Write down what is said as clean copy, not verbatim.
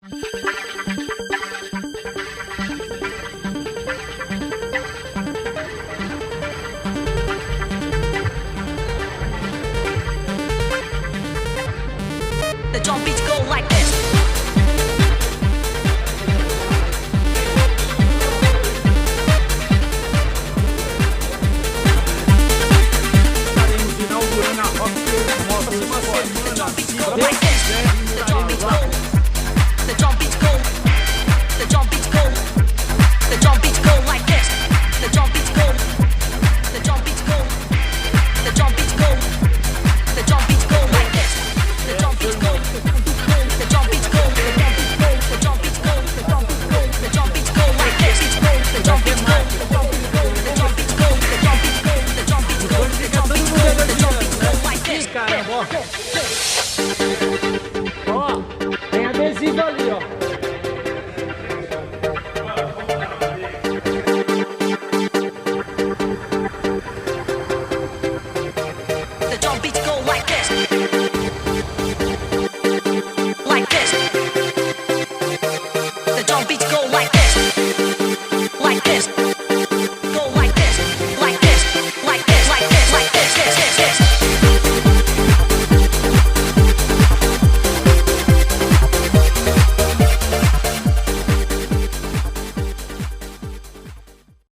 The drum beats go like this. Estaremos inaugurando a Rock Motos Like this. The drum beats go. The drum beats go. The drum beats go. The drum beats go like this. The drum beats go. The drum beats go. The drum beats go. The drum beats go like this. The drum beats go. The drum beats go. The drum beats go. The drum beats go. The drum beats go like this. The drum beats go. The drum beats go. The drum beats go. The drum beats go. The drum beats go. The drum beats go. The drum beats go like this. Ó, tem adesivo ali, ó. The drum beats go like this. Like this. The drum beats go like